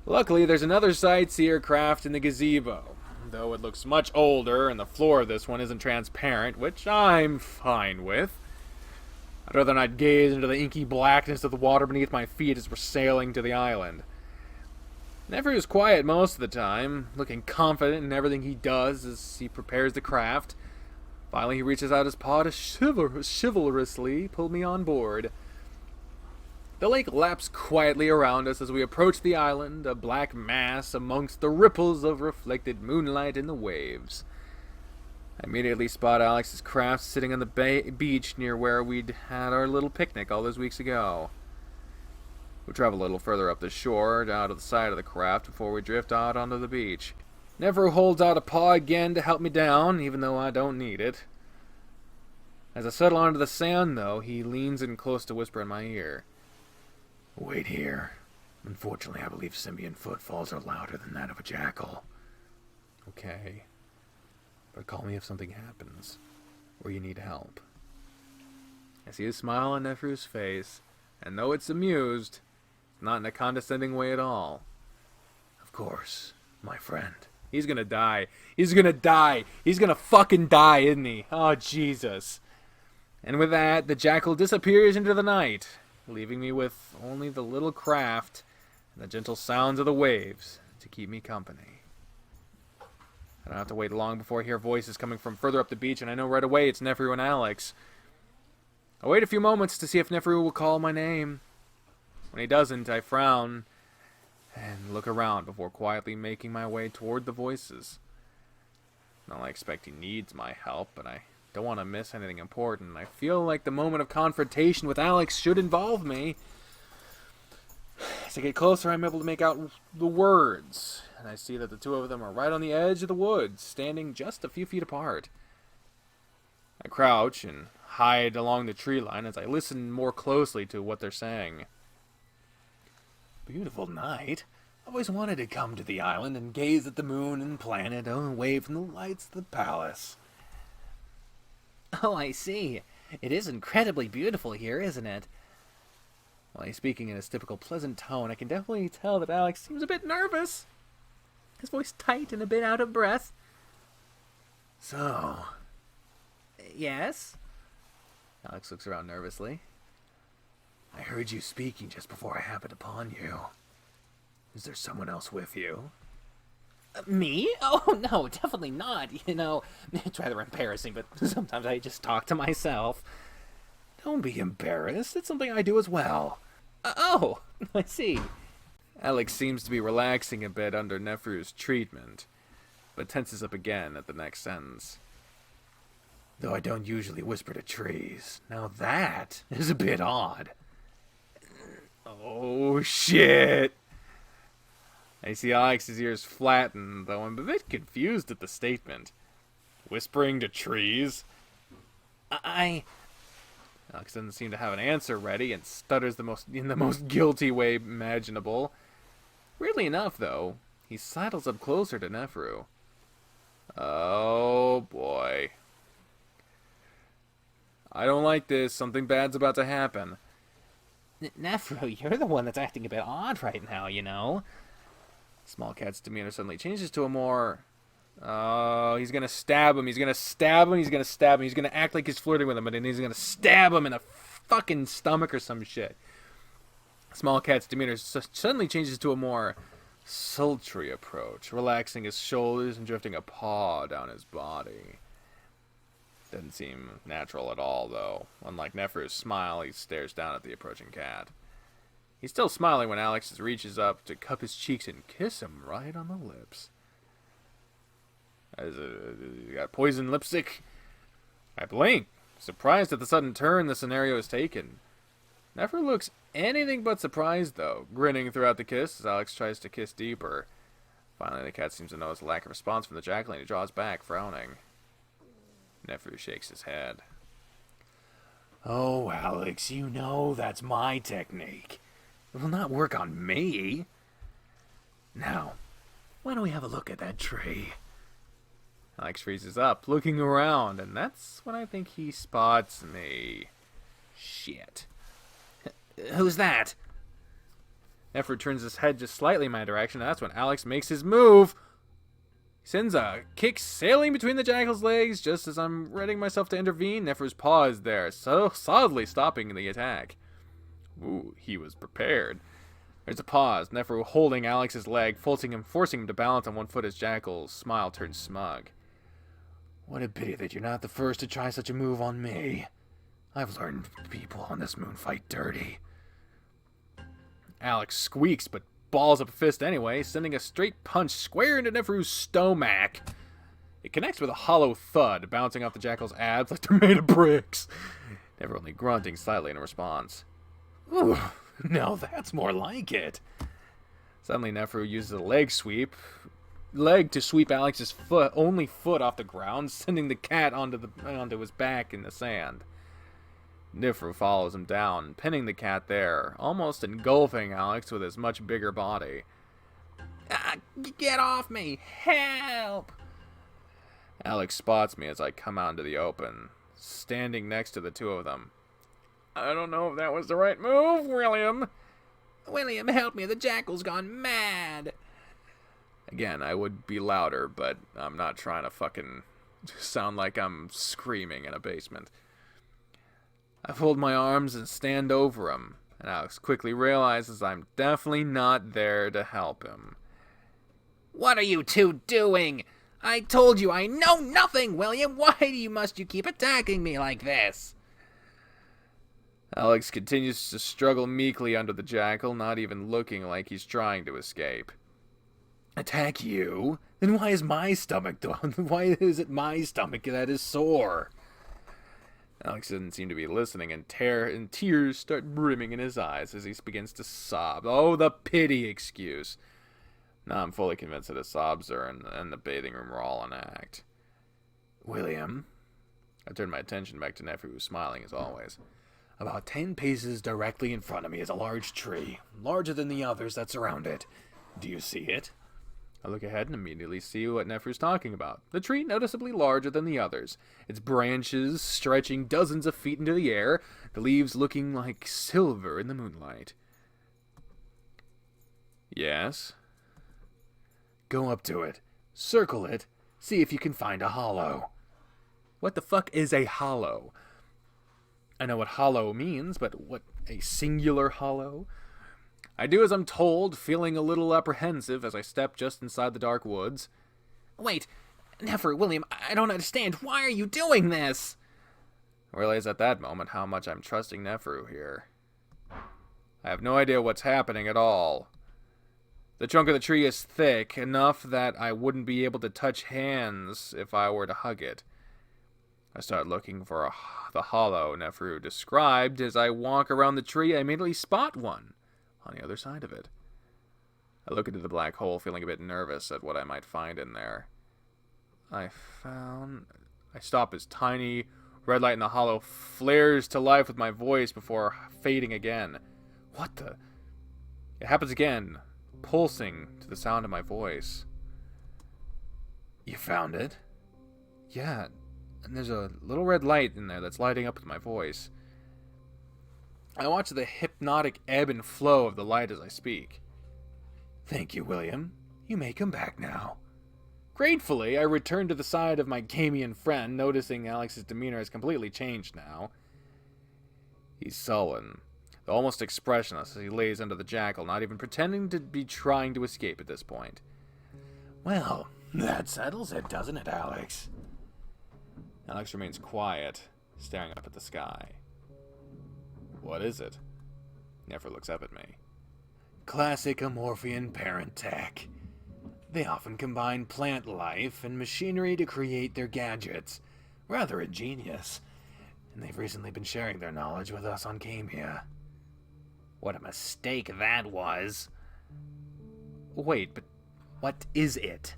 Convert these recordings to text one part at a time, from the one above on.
Luckily, there's another sightseer craft in the gazebo, though it looks much older and the floor of this one isn't transparent, which I'm fine with. I'd rather not gaze into the inky blackness of the water beneath my feet as we're sailing to the island. Nefer is quiet most of the time, looking confident in everything he does as he prepares the craft. Finally, he reaches out his paw to chivalrously pull me on board. The lake laps quietly around us as we approach the island, a black mass amongst the ripples of reflected moonlight in the waves. I immediately spot Alex's craft sitting on the beach near where we'd had our little picnic all those weeks ago. We travel a little further up the shore, out of the side of the craft, before we drift out onto the beach. Nefer holds out a paw again to help me down, even though I don't need it. As I settle onto the sand, though, he leans in close to whisper in my ear. Wait here. Unfortunately, I believe simian footfalls are louder than that of a jackal. Okay. But call me if something happens, or you need help. I see a smile on Neferu's face, and though it's amused, it's not in a condescending way at all. Of course, my friend. He's gonna die. He's gonna die. He's gonna fucking die, isn't he? Oh, Jesus. And with that, the jackal disappears into the night, leaving me with only the little craft and the gentle sounds of the waves to keep me company. I don't have to wait long before I hear voices coming from further up the beach, and I know right away it's Neferu and Alex. I wait a few moments to see if Neferu will call my name. When he doesn't, I frown and look around before quietly making my way toward the voices. Not like I expect he needs my help, but I don't want to miss anything important. I feel like the moment of confrontation with Alex should involve me. As I get closer, I'm able to make out the words, and I see that the two of them are right on the edge of the woods, standing just a few feet apart. I crouch and hide along the tree line as I listen more closely to what they're saying. Beautiful night. I've always wanted to come to the island and gaze at the moon and planet away from the lights of the palace. Oh, I see. It is incredibly beautiful here, isn't it? While he's speaking in his typical pleasant tone, I can definitely tell that Alex seems a bit nervous. His voice tight and a bit out of breath. So, Yes? Alex looks around nervously. I heard you speaking just before I happened upon you. Is there someone else with you? Me? Oh, no, definitely not. You know, it's rather embarrassing, but sometimes I just talk to myself. Don't be embarrassed. It's something I do as well. Oh, I see. Alex seems to be relaxing a bit under Neferu's treatment, but tenses up again at the next sentence. Though I don't usually whisper to trees. Now that is a bit odd. Oh, shit! I see Alex's ears flatten, though I'm a bit confused at the statement. Whispering to trees? I... Alex doesn't seem to have an answer ready and stutters in the most guilty way imaginable. Weirdly enough, though, he sidles up closer to Neferu. Oh, boy. I don't like this. Something bad's about to happen. Neferu, you're the one that's acting a bit odd right now, you know? Small Cat's demeanor suddenly changes to a more... Oh, he's gonna stab him. He's gonna stab him. He's gonna stab him. He's gonna act like he's flirting with him, but then he's gonna stab him in the fucking stomach or some shit. Small Cat's demeanor suddenly changes to a more sultry approach, relaxing his shoulders and drifting a paw down his body. Doesn't seem natural at all, though. Unlike Neferu's smile, he stares down at the approaching cat. He's still smiling when Alex reaches up to cup his cheeks and kiss him right on the lips. You got poison lipstick? I blink, surprised at the sudden turn the scenario has taken. Nefer looks anything but surprised, though, grinning throughout the kiss as Alex tries to kiss deeper. Finally, the cat seems to notice a lack of response from the jackal and he draws back, frowning. Nefer shakes his head. Oh, Alex, you know that's my technique. It will not work on me. Now, why don't we have a look at that tree? Alex freezes up, looking around, and that's when I think he spots me. Shit. Who's that? Neferu turns his head just slightly in my direction, and that's when Alex makes his move. He sends a kick sailing between the jackal's legs. Just as I'm readying myself to intervene, Neferu's paw is there, so solidly stopping the attack. Ooh, he was prepared. There's a pause, Neferu holding Alex's leg, forcing him to balance on one foot as Jackal's smile turns smug. What a pity that you're not the first to try such a move on me. I've learned people on this moon fight dirty. Alex squeaks, but balls up a fist anyway, sending a straight punch square into Neferu's stomach. It connects with a hollow thud, bouncing off the Jackal's abs like they're made of bricks. Neferu only grunting slightly in response. Ooh, now that's more like it. Suddenly, Neferu uses a leg to sweep Alex's only foot off the ground, sending the cat onto his back in the sand. Neferu follows him down, pinning the cat there, almost engulfing Alex with his much bigger body. Get off me! Help! Alex spots me as I come out into the open, standing next to the two of them. I don't know if that was the right move, William. William, help me, the Jackal's gone mad! Again, I would be louder, but I'm not trying to fucking sound like I'm screaming in a basement. I fold my arms and stand over him, and Alex quickly realizes I'm definitely not there to help him. What are you two doing? I told you I know nothing, William! Why must you keep attacking me like this? Alex continues to struggle meekly under the Jackal, not even looking like he's trying to escape. Attack you? Then why is my stomach why is it my stomach that is sore? Alex doesn't seem to be listening, and tears start brimming in his eyes as he begins to sob. Oh, the pity excuse. Now I'm fully convinced that his sobs and the bathing room are all an act. William? I turn my attention back to Neferu, who's smiling as always. About 10 paces directly in front of me is a large tree, larger than the others that surround it. Do you see it? I look ahead and immediately see what Neferu's talking about. The tree noticeably larger than the others, its branches stretching dozens of feet into the air, the leaves looking like silver in the moonlight. Yes? Go up to it, circle it, see if you can find a hollow. What the fuck is a hollow? I know what hollow means, but what a singular hollow? I do as I'm told, feeling a little apprehensive as I step just inside the dark woods. Wait, Neferu, William, I don't understand. Why are you doing this? I realize at that moment how much I'm trusting Neferu here. I have no idea what's happening at all. The trunk of the tree is thick, enough that I wouldn't be able to touch hands if I were to hug it. I start looking for the hollow Neferu described. As I walk around the tree, I immediately spot one on the other side of it. I look into the black hole, feeling a bit nervous at what I might find in there. I stop as tiny red light in the hollow flares to life with my voice before fading again. What the? It happens again, pulsing to the sound of my voice. You found it? Yeah, and there's a little red light in there that's lighting up with my voice. I watch the hypnotic ebb and flow of the light as I speak. Thank you, William. You may come back now. Gratefully, I return to the side of my Gamian friend, noticing Alex's demeanor has completely changed now. He's sullen, though almost expressionless as he lays under the Jackal, not even pretending to be trying to escape at this point. Well, that settles it, doesn't it, Alex? Alex remains quiet, staring up at the sky. What is it? Nefer looks up at me. Classic Amorphian parent tech. They often combine plant life and machinery to create their gadgets. Rather ingenious. And they've recently been sharing their knowledge with us on Camia. What a mistake that was. Wait, but what is it?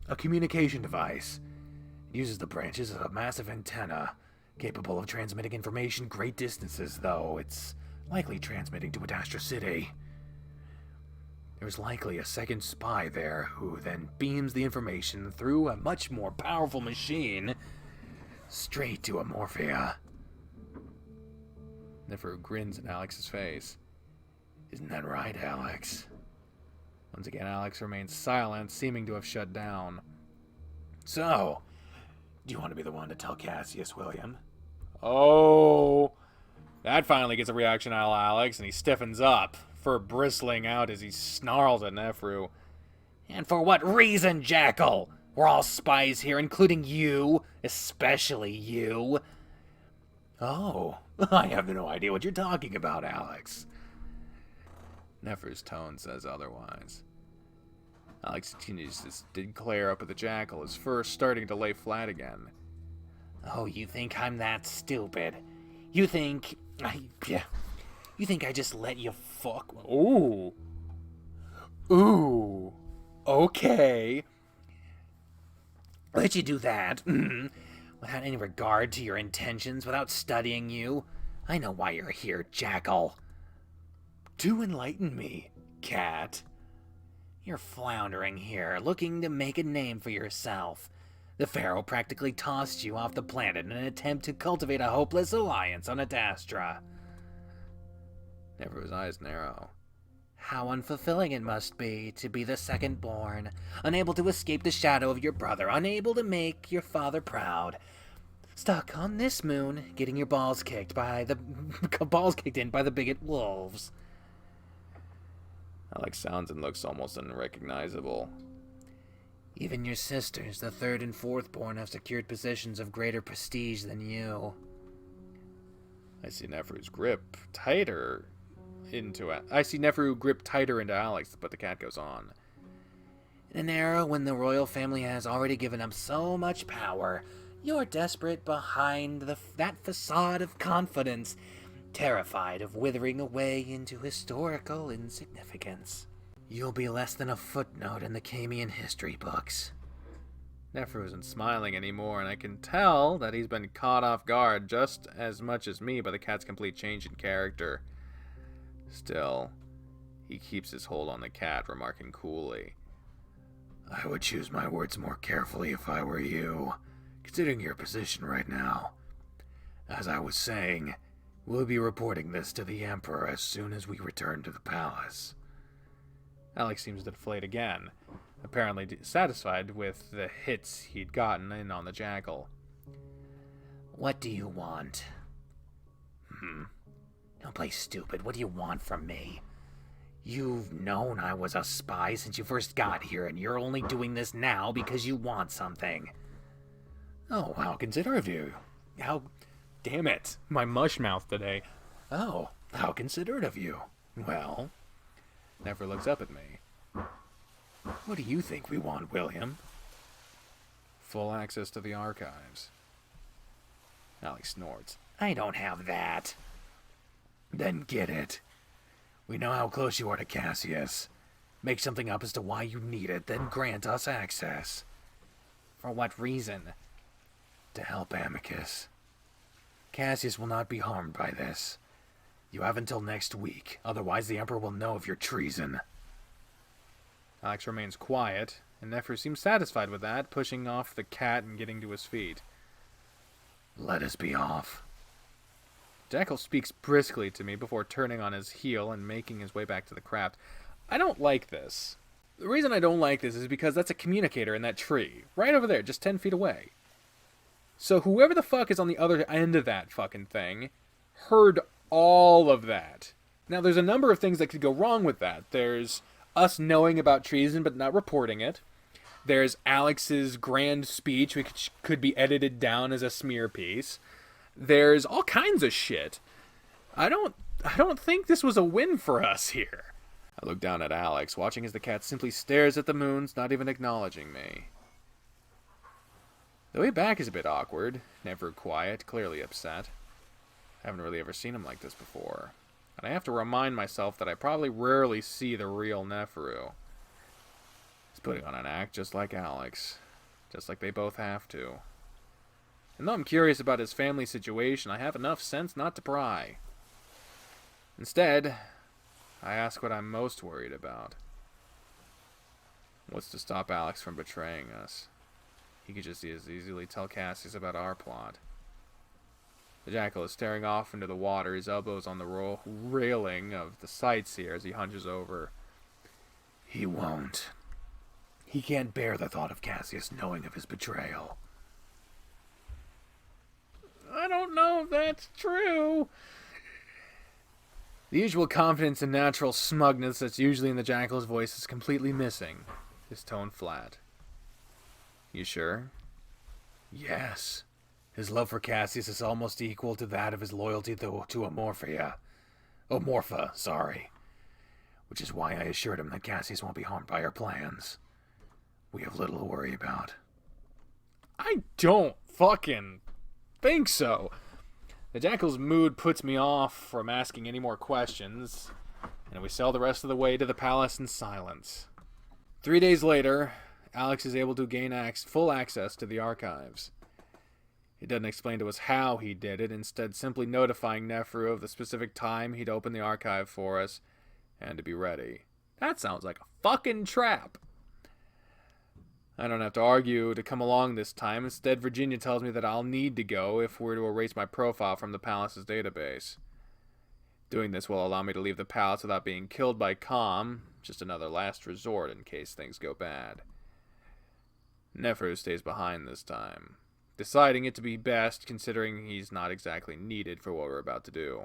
A communication device. It uses the branches of a massive antenna, capable of transmitting information great distances, though it's likely transmitting to Adastra City. There's likely a second spy there who then beams the information through a much more powerful machine straight to Amorphia. Nefer grins in Alex's face. Isn't that right, Alex? Once again, Alex remains silent, seeming to have shut down. So, do you want to be the one to tell Cassius, William? Oh, that finally gets a reaction out of Alex, and he stiffens up, fur bristling out as he snarls at Nefru. And for what reason, Jackal? We're all spies here, including you. Especially you. Oh, I have no idea what you're talking about, Alex. Nefru's tone says otherwise. Alex continues to glare up at the Jackal, his fur starting to lay flat again. Oh, you think I'm that stupid? You think I just let you fuck? Ooh. Ooh. Okay. Let you do that, without any regard to your intentions, without studying you. I know why you're here, Jackal. Do enlighten me, cat. You're floundering here, looking to make a name for yourself. The Pharaoh practically tossed you off the planet in an attempt to cultivate a hopeless alliance on Adastra. Nefru's eyes narrow. How unfulfilling it must be to be the second-born, unable to escape the shadow of your brother, unable to make your father proud. Stuck on this moon, getting your balls kicked in by the bigot wolves. Alex sounds and looks almost unrecognizable. Even your sisters, the third and fourth born, have secured positions of greater prestige than you. I see Nefru grip tighter into Alex, but the cat goes on. In an era when the royal family has already given up so much power, you're desperate behind that facade of confidence, terrified of withering away into historical insignificance. You'll be less than a footnote in the Camian history books. Nefru isn't smiling anymore, and I can tell that he's been caught off guard just as much as me by the cat's complete change in character. Still, he keeps his hold on the cat, remarking coolly, I would choose my words more carefully if I were you, considering your position right now. As I was saying, we'll be reporting this to the Emperor as soon as we return to the palace. Alex seems to deflate again, apparently satisfied with the hits he'd gotten in on the Jackal. What do you want? Don't play stupid. What do you want from me? You've known I was a spy since you first got here, and you're only doing this now because you want something. Oh, how considerate of you. Damn it, my mush mouth today. Oh, how considerate of you. Well, Nefru looks up at me. What do you think we want, William? Full access to the archives. Alex snorts. I don't have that. Then get it. We know how close you are to Cassius. Make something up as to why you need it, then grant us access. For what reason? To help Amicus. Cassius will not be harmed by this. You have until next week, otherwise the Emperor will know of your treason. Alex remains quiet, and Nefru seems satisfied with that, pushing off the cat and getting to his feet. Let us be off. Jackal speaks briskly to me before turning on his heel and making his way back to the craft. I don't like this. The reason I don't like this is because that's a communicator in that tree. Right over there, just 10 feet away. So whoever the fuck is on the other end of that fucking thing heard all of that. Now, there's a number of things that could go wrong with that. There's us knowing about treason but not reporting it. There's Alex's grand speech, which could be edited down as a smear piece. There's all kinds of shit. I don't think this was a win for us here. I look down at Alex, watching as the cat simply stares at the moons, not even acknowledging me. The way back is a bit awkward, never quiet, clearly upset. I haven't really ever seen him like this before. And I have to remind myself that I probably rarely see the real Nefru. He's putting on an act just like Alex. Just like they both have to. And though I'm curious about his family situation, I have enough sense not to pry. Instead, I ask what I'm most worried about. What's to stop Alex from betraying us? He could just as easily tell Cassius about our plot. The jackal is staring off into the water, his elbows on the railing of the sightseer as he hunches over. He won't. He can't bear the thought of Cassius knowing of his betrayal. I don't know if that's true. The usual confidence and natural smugness that's usually in the jackal's voice is completely missing, his tone flat. You sure? Yes. His love for Cassius is almost equal to that of his loyalty to Omorpha, sorry. Which is why I assured him that Cassius won't be harmed by our plans. We have little to worry about. I don't fucking think so. The jackal's mood puts me off from asking any more questions, and we sail the rest of the way to the palace in silence. 3 days later, Alex is able to gain full access to the archives. He doesn't explain to us how he did it, instead simply notifying Nefru of the specific time he'd open the archive for us, and to be ready. That sounds like a fucking trap. I don't have to argue to come along this time. Instead, Virginia tells me that I'll need to go if we're to erase my profile from the palace's database. Doing this will allow me to leave the palace without being killed by Com, just another last resort in case things go bad. Nefru stays behind this time, deciding it to be best considering he's not exactly needed for what we're about to do.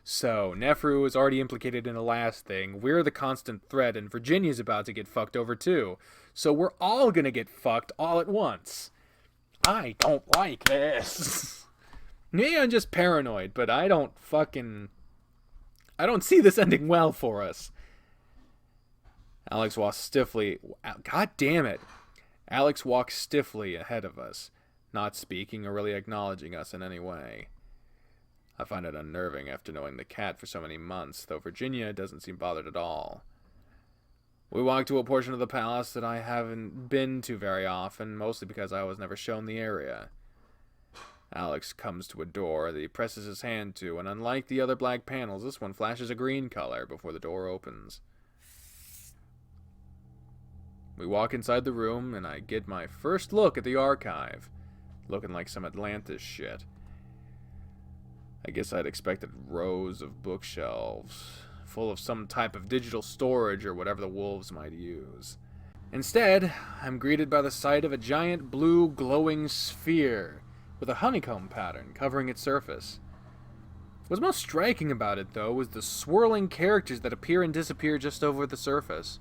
So, Nefru is already implicated in the last thing, we're the constant threat, and Virginia's about to get fucked over too. So we're all gonna get fucked all at once. I don't like this. Maybe I'm just paranoid, but I don't see this ending well for us. Alex walks stiffly. God damn it. Alex walks stiffly ahead of us, not speaking or really acknowledging us in any way. I find it unnerving after knowing the cat for so many months, though Virginia doesn't seem bothered at all. We walk to a portion of the palace that I haven't been to very often, mostly because I was never shown the area. Alex comes to a door that he presses his hand to, and unlike the other black panels, this one flashes a green color before the door opens. We walk inside the room, and I get my first look at the archive, looking like some Atlantis shit. I guess I'd expected rows of bookshelves, full of some type of digital storage or whatever the wolves might use. Instead, I'm greeted by the sight of a giant blue glowing sphere with a honeycomb pattern covering its surface. What's most striking about it, though, is the swirling characters that appear and disappear just over the surface.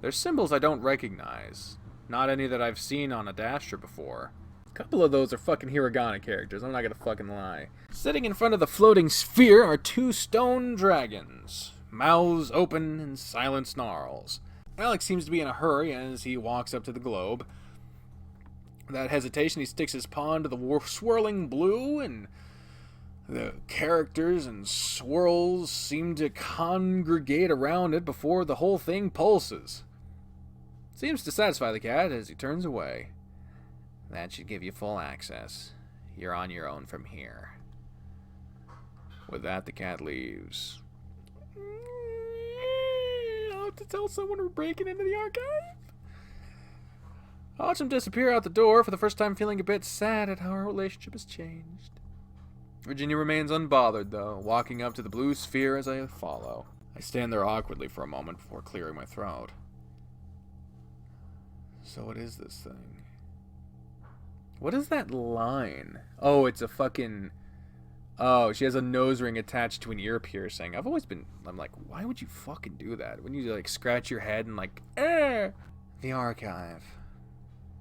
They're symbols I don't recognize, not any that I've seen on Adastra before. A couple of those are fucking hiragana characters, I'm not gonna fucking lie. Sitting in front of the floating sphere are 2 stone dragons, mouths open and silent snarls. Alex seems to be in a hurry as he walks up to the globe. Without hesitation, he sticks his paw into the swirling blue, and the characters and swirls seem to congregate around it before the whole thing pulses. Seems to satisfy the cat as he turns away. That should give you full access. You're on your own from here. With that, the cat leaves. I'll have to tell someone we're breaking into the archive. I watch him disappear out the door, for the first time feeling a bit sad at how our relationship has changed. Virginia remains unbothered, though, walking up to the blue sphere as I follow. I stand there awkwardly for a moment before clearing my throat. So what is this thing? What is that line? Oh, it's a fucking... Oh, she has a nose ring attached to an ear piercing. I'm like, why would you fucking do that? Wouldn't you, like, scratch your head and, like, eh? The archive.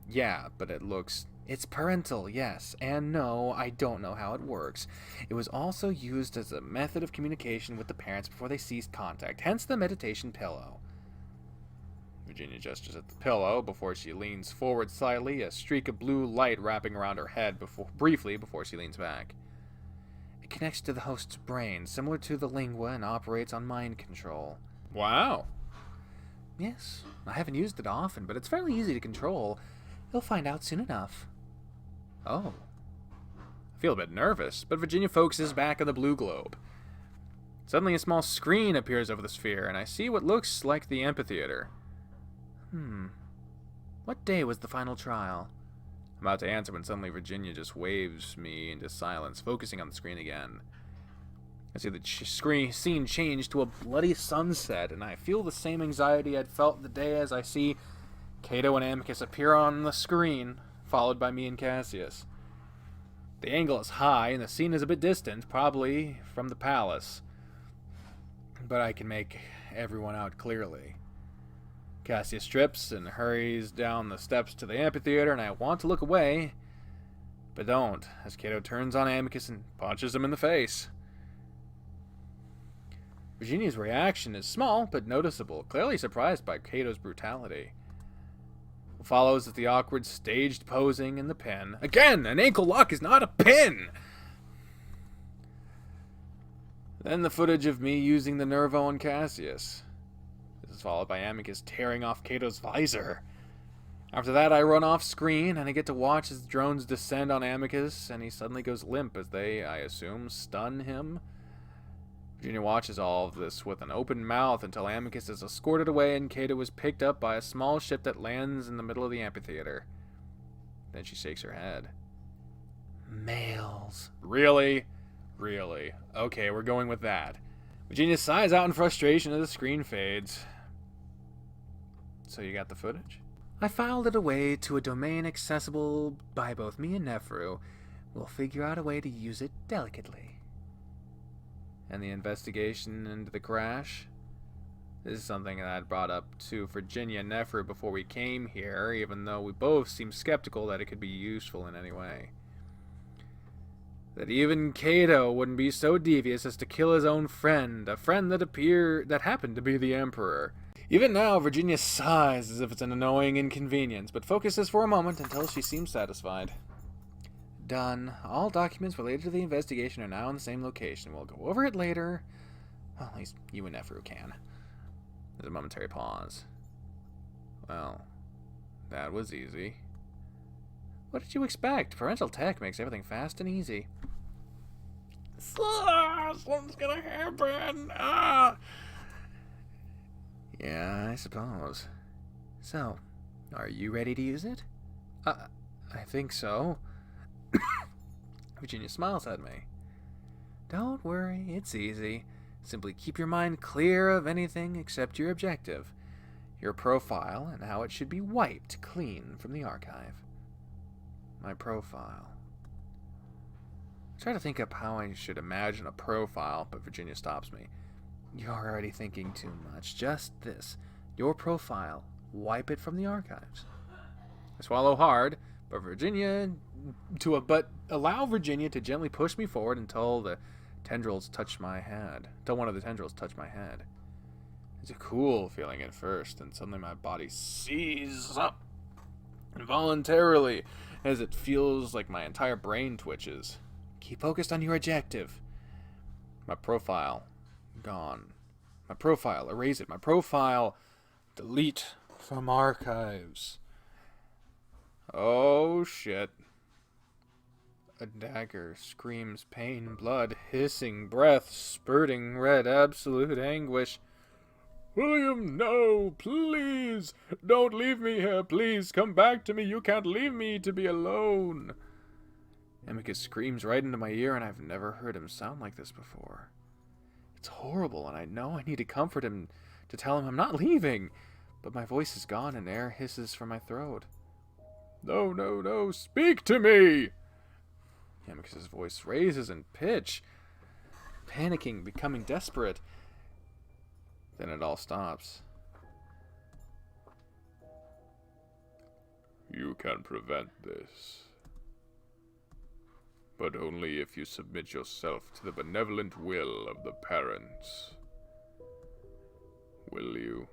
Yeah, but it's parental, yes, and no, I don't know how it works. It was also used as a method of communication with the parents before they ceased contact, hence the meditation pillow. Virginia gestures at the pillow before she leans forward slightly, a streak of blue light wrapping around her head briefly before she leans back. It connects to the host's brain, similar to the lingua, and operates on mind control. Wow. Yes, I haven't used it often, but it's fairly easy to control. You'll find out soon enough. Oh. I feel a bit nervous, but Virginia focuses back on the blue globe. Suddenly a small screen appears over the sphere, and I see what looks like the amphitheater. What day was the final trial? I'm about to answer when suddenly Virginia just waves me into silence, focusing on the screen again. I see the scene change to a bloody sunset, and I feel the same anxiety I'd felt the day as I see Cato and Amicus appear on the screen, followed by me and Cassius. The angle is high, and the scene is a bit distant, probably from the palace, but I can make everyone out clearly. Cassius strips and hurries down the steps to the amphitheater, and I want to look away, but don't, as Cato turns on Amicus and punches him in the face. Virginia's reaction is small, but noticeable, clearly surprised by Cato's brutality. What follows is the awkward staged posing and the pin. Again, an ankle lock is not a pin! Then the footage of me using the Nervo on Cassius. This is followed by Amicus tearing off Cato's visor. After that, I run off screen, and I get to watch as the drones descend on Amicus, and he suddenly goes limp as they, I assume, stun him. Virginia watches all of this with an open mouth until Amicus is escorted away and Cato is picked up by a small ship that lands in the middle of the amphitheater. Then she shakes her head. Males. Really? Really? Okay, we're going with that. Virginia sighs out in frustration as the screen fades. So you got the footage? I filed it away to a domain accessible by both me and Nephru. We'll figure out a way to use it delicately. And the investigation into the crash? This is something that I'd brought up to Virginia and Nephru before we came here, even though we both seemed skeptical that it could be useful in any way. That even Cato wouldn't be so devious as to kill his own friend, a friend that happened to be the Emperor. Even now, Virginia sighs as if it's an annoying inconvenience, but focuses for a moment until she seems satisfied. Done. All documents related to the investigation are now in the same location. We'll go over it later. Well, at least you and Nephru can. There's a momentary pause. Well, that was easy. What did you expect? Parental tech makes everything fast and easy. Something's gonna happen. Yeah, I suppose. So, are you ready to use it? I think so. Virginia smiles at me. Don't worry, it's easy. Simply keep your mind clear of anything except your objective, your profile, and how it should be wiped clean from the archive. My profile. I try to think up how I should imagine a profile, but Virginia stops me. You're already thinking too much. Just this. Your profile. Wipe it from the archives. I swallow hard, but allow Virginia to gently push me forward until one of the tendrils touch my head. It's a cool feeling at first, and suddenly my body seizes up involuntarily as it feels like my entire brain twitches. Keep focused on your objective. My profile. Gone. My profile. Erase it. My profile. Delete from archives. Oh, shit. A dagger screams pain, blood, hissing, breath, spurting red, absolute anguish. William, no, please. Don't leave me here, please. Come back to me. You can't leave me to be alone. Amicus screams right into my ear, and I've never heard him sound like this before. It's horrible, and I know I need to comfort him, to tell him I'm not leaving. But my voice is gone, and air hisses from my throat. No, no, no, speak to me! Amicus's voice raises in pitch, panicking, becoming desperate. Then it all stops. You can prevent this, but only if you submit yourself to the benevolent will of the parents. Will you?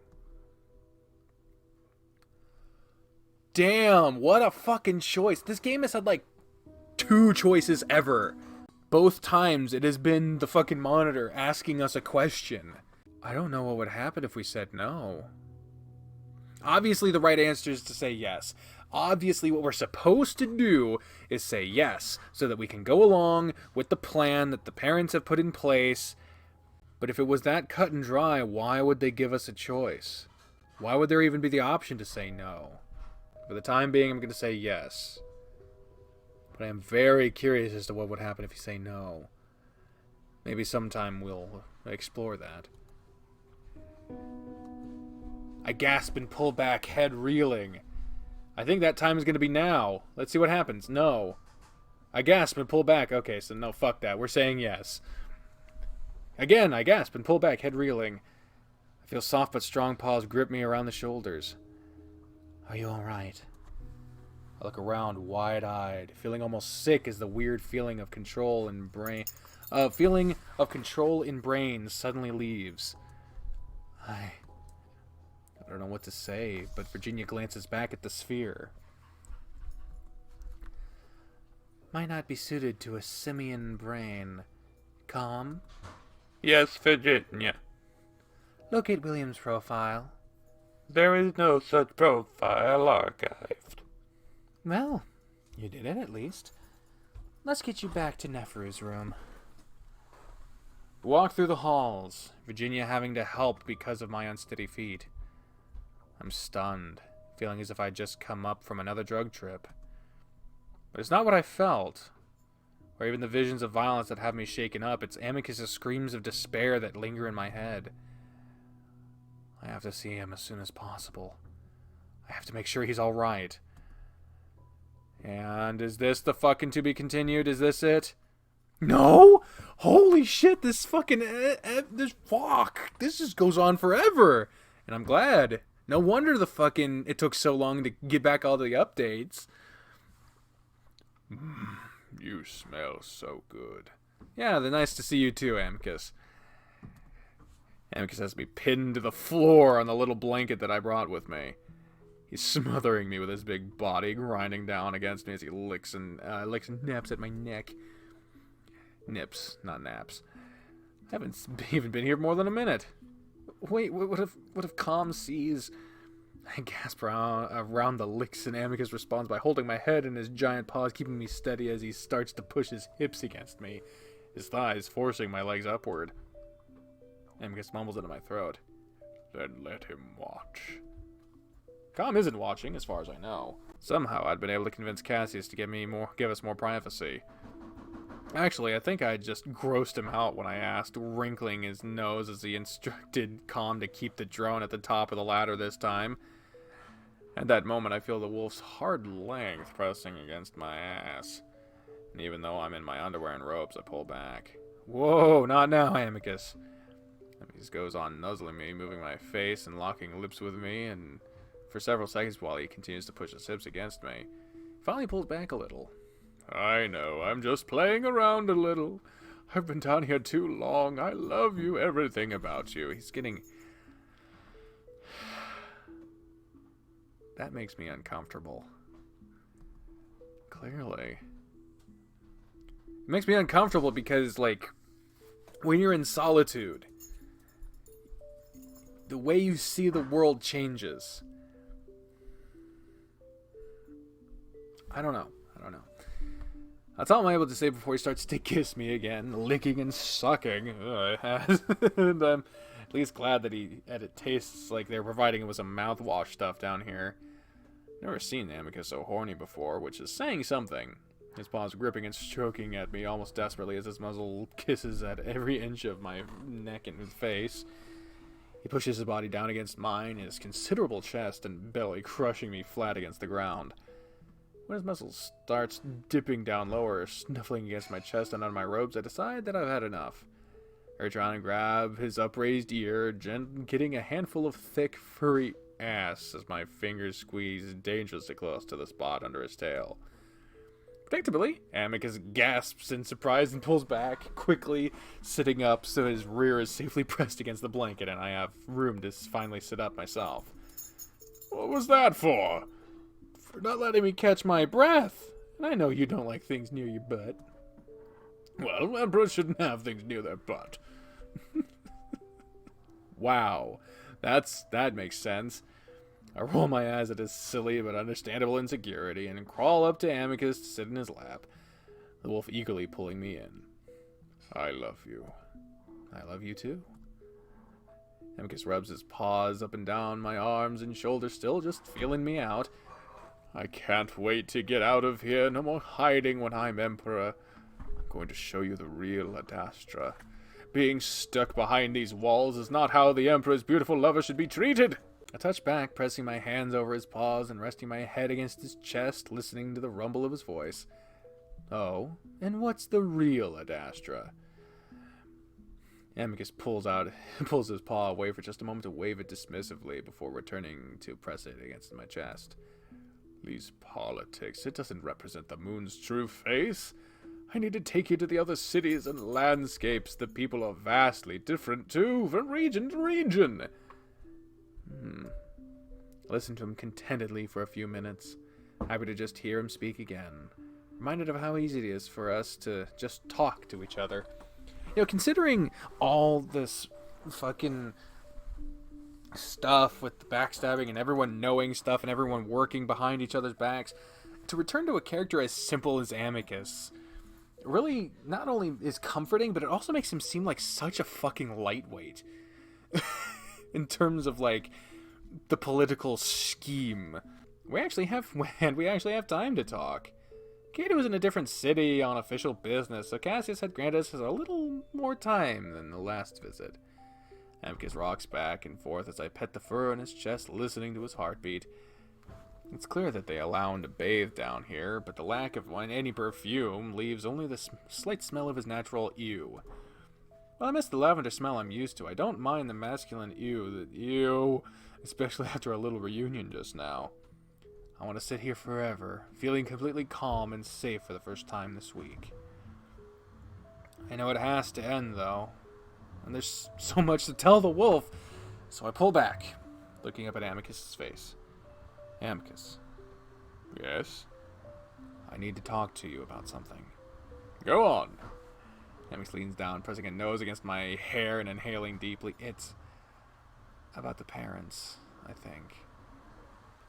Damn, what a fucking choice. This game has had like 2 choices ever. Both times it has been the fucking monitor asking us a question. I don't know what would happen if we said no. Obviously the right answer is to say yes. Obviously what we're supposed to do is say yes, so that we can go along with the plan that the parents have put in place. But if it was that cut and dry, why would they give us a choice? Why would there even be the option to say no? For the time being, I'm going to say yes. But I am very curious as to what would happen if you say no. Maybe sometime we'll explore that. I gasp and pull back, head reeling. I think that time is going to be now. Let's see what happens. No. I gasp and pull back. Okay, so no, fuck that. We're saying yes. Again, I gasp and pull back, head reeling. I feel soft but strong paws grip me around the shoulders. Are you alright? I look around, wide-eyed, feeling almost sick as the weird feeling of control in brain suddenly leaves. I don't know what to say, but Virginia glances back at the sphere. Might not be suited to a simian brain. Calm? Yes, Virginia. Locate William's profile. There is no such profile archived. Well, you did it at least. Let's get you back to Neferu's room. Walk through the halls, Virginia having to help because of my unsteady feet. I'm stunned, feeling as if I'd just come up from another drug trip. But it's not what I felt, or even the visions of violence that have me shaken up. It's Amicus's screams of despair that linger in my head. I have to see him as soon as possible. I have to make sure he's alright. And is this the fucking to be continued? Is this it? No? Holy shit, this fucking... This just goes on forever. And I'm glad. No wonder it took so long to get back all the updates. You smell so good. Yeah, they're nice to see you too, Amicus. Amicus has me pinned to the floor on the little blanket that I brought with me. He's smothering me with his big body, grinding down against me as he licks and naps at my neck. Nips, not naps. I haven't even been here more than a minute. Wait, what if Calm sees... I gasp around the licks, and Amicus responds by holding my head in his giant paws, keeping me steady as he starts to push his hips against me, his thighs forcing my legs upward. Amicus mumbles into my throat. Then let him watch. Calm isn't watching, as far as I know. Somehow I'd been able to convince Cassius to give us more privacy. Actually, I think I just grossed him out when I asked, wrinkling his nose as he instructed Calm to keep the drone at the top of the ladder this time. At that moment, I feel the wolf's hard length pressing against my ass. And even though I'm in my underwear and robes, I pull back. Whoa, not now, Amicus. Amicus goes on nuzzling me, moving my face and locking lips with me, and for several seconds while he continues to push his hips against me. He finally pulls back a little. I know, I'm just playing around a little. I've been down here too long. I love you, everything about you. He's getting... That makes me uncomfortable. Clearly. It makes me uncomfortable because, like, when you're in solitude, the way you see the world changes. I don't know. That's all I'm able to say before he starts to kiss me again, licking and sucking. And I'm at least glad that it tastes like they're providing him with some mouthwash stuff down here. Never seen Amicus so horny before, which is saying something. His paws gripping and stroking at me almost desperately as his muzzle kisses at every inch of my neck and face. He pushes his body down against mine, his considerable chest and belly crushing me flat against the ground. When his muzzle starts dipping down lower, snuffling against my chest and on my robes, I decide that I've had enough. I reach around and grab his upraised ear, getting a handful of thick, furry ass as my fingers squeeze dangerously close to the spot under his tail. Predictably, Amicus gasps in surprise and pulls back, quickly sitting up so his rear is safely pressed against the blanket and I have room to finally sit up myself. What was that for? For not letting me catch my breath. And I know you don't like things near your butt. Well, emperors shouldn't have things near their butt. Wow. That makes sense. I roll my eyes at his silly but understandable insecurity and crawl up to Amicus to sit in his lap, the wolf eagerly pulling me in. I love you. I love you too. Amicus rubs his paws up and down my arms and shoulders, still just feeling me out. I can't wait to get out of here. No more hiding when I'm Emperor. I'm going to show you the real Adastra. Being stuck behind these walls is not how the Emperor's beautiful lover should be treated. I touched back, pressing my hands over his paws and resting my head against his chest, listening to the rumble of his voice. Oh, and what's the real Adastra? Amicus pulls his paw away for just a moment to wave it dismissively before returning to press it against my chest. These politics, it doesn't represent the moon's true face. I need to take you to the other cities and landscapes. The people are vastly different, too, from region to region. I listened to him contentedly for a few minutes, happy to just hear him speak again. Reminded of how easy it is for us to just talk to each other. You know, considering all this fucking stuff with the backstabbing and everyone knowing stuff and everyone working behind each other's backs, to return to a character as simple as Amicus really not only is comforting, but it also makes him seem like such a fucking lightweight in terms of like the political scheme. We actually have time to talk. Katie was in a different city on official business, so Cassius had granted us a little more time than the last visit. Amicus rocks back and forth as I pet the fur on his chest, listening to his heartbeat. It's clear that they allow him to bathe down here, but the lack of any perfume leaves only the slight smell of his natural ew. Well, I miss the lavender smell I'm used to. I don't mind the masculine ew, especially after a little reunion just now. I want to sit here forever, feeling completely calm and safe for the first time this week. I know it has to end, though, and there's so much to tell the wolf, so I pull back, looking up at Amicus's face. Amicus. Yes? I need to talk to you about something. Go on. Amicus leans down, pressing a nose against my hair and inhaling deeply. It's about the parents, I think.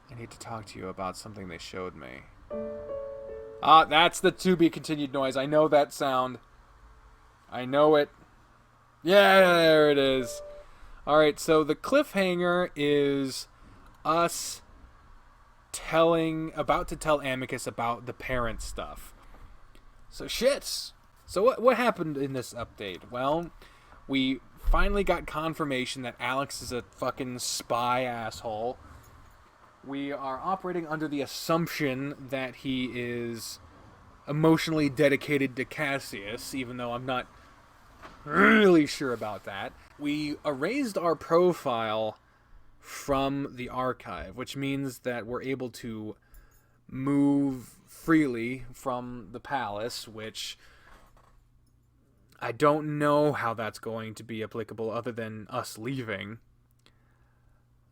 I need to talk to you about something they showed me. Ah, that's the to be continued noise. I know that sound. I know it. Yeah, there it is. Alright, so the cliffhanger is us about to tell Amicus about the parent stuff. So shit. So what happened in this update? Well, we finally got confirmation that Alex is a fucking spy asshole. We are operating under the assumption that he is emotionally dedicated to Cassius, even though I'm not really sure about that. We erased our profile from the archive, which means that we're able to move freely from the palace, which I don't know how that's going to be applicable other than us leaving.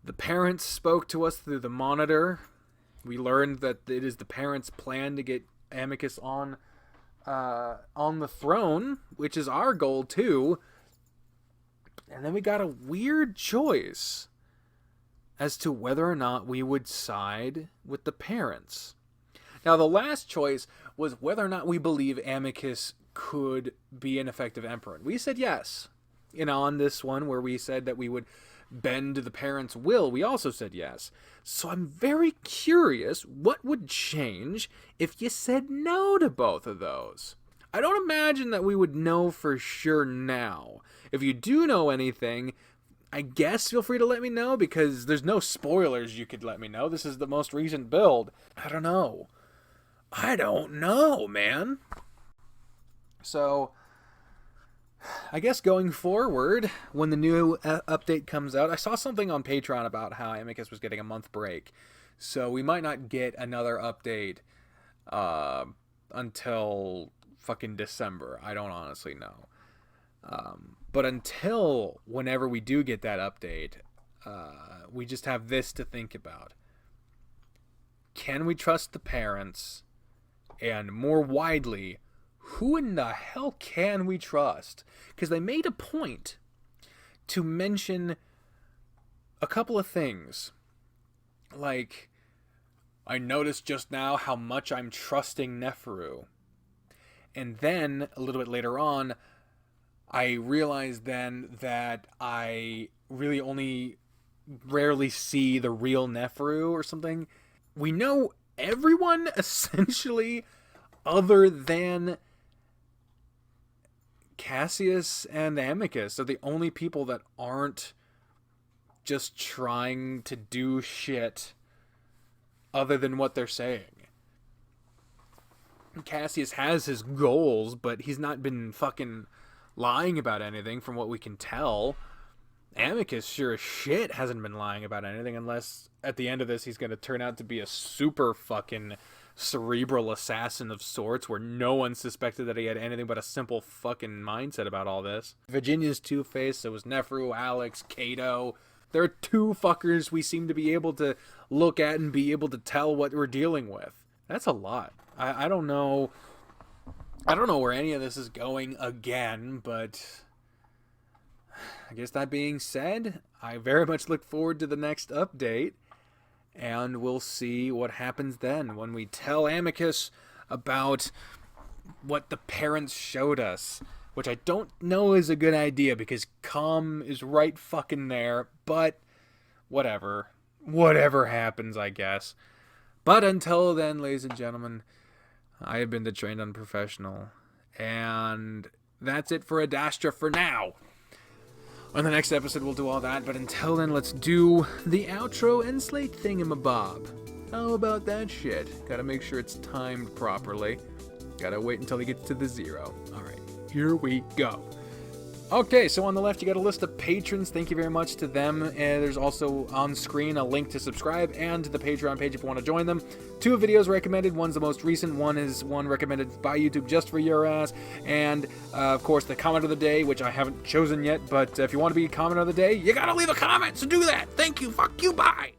The parents spoke to us through the monitor. We learned that it is the parents' plan to get Amicus on the throne, which is our goal too. And then we got a weird choice as to whether or not we would side with the parents. Now, the last choice was whether or not we believe Amicus could be an effective emperor. We said yes. And on this one where we said that we would bend to the parents' will, we also said yes. So I'm very curious what would change if you said no to both of those. I don't imagine that we would know for sure now. If you do know anything, I guess feel free to let me know, because there's no spoilers you could let me know. This is the most recent build. I don't know, man. So I guess going forward, when the new update comes out, I saw something on Patreon about how Amicus was getting a month break. So we might not get another update until fucking December. I don't honestly know. But until whenever we do get that update, we just have this to think about. Can we trust the parents? And more widely, who in the hell can we trust? Because they made a point to mention a couple of things. Like, I noticed just now how much I'm trusting Neferu. And then, a little bit later on, I realized then that I really only rarely see the real Neferu or something. We know everyone, essentially, other than Cassius and Amicus, are the only people that aren't just trying to do shit other than what they're saying. Cassius has his goals, but he's not been fucking lying about anything from what we can tell. Amicus sure as shit hasn't been lying about anything, unless at the end of this he's going to turn out to be a super fucking cerebral assassin of sorts where no one suspected that he had anything but a simple fucking mindset about all this. Virginia's two-faced, so was Nephru, Alex, Kato. There are two fuckers we seem to be able to look at and be able to tell what we're dealing with. That's a lot. I don't know. I don't know where any of this is going again, but I guess that being said, I very much look forward to the next update, and we'll see what happens then when we tell Amicus about what the parents showed us, which I don't know is a good idea because Com is right fucking there, but whatever. Whatever happens, I guess. But until then, ladies and gentlemen, I have been the Trained Unprofessional, and that's it for Adastra for now. On the next episode, we'll do all that, but until then, let's do the outro and slate thingamabob. How about that shit? Gotta make sure it's timed properly. Gotta wait until he gets to the 0. Alright, here we go. Okay, so on the left, you got a list of patrons. Thank you very much to them. And there's also on screen a link to subscribe and to the Patreon page if you want to join them. 2 videos recommended. One's the most recent. One is one recommended by YouTube just for your ass. And, of course, the comment of the day, which I haven't chosen yet. But if you want to be comment of the day, you got to leave a comment. So do that. Thank you. Fuck you. Bye.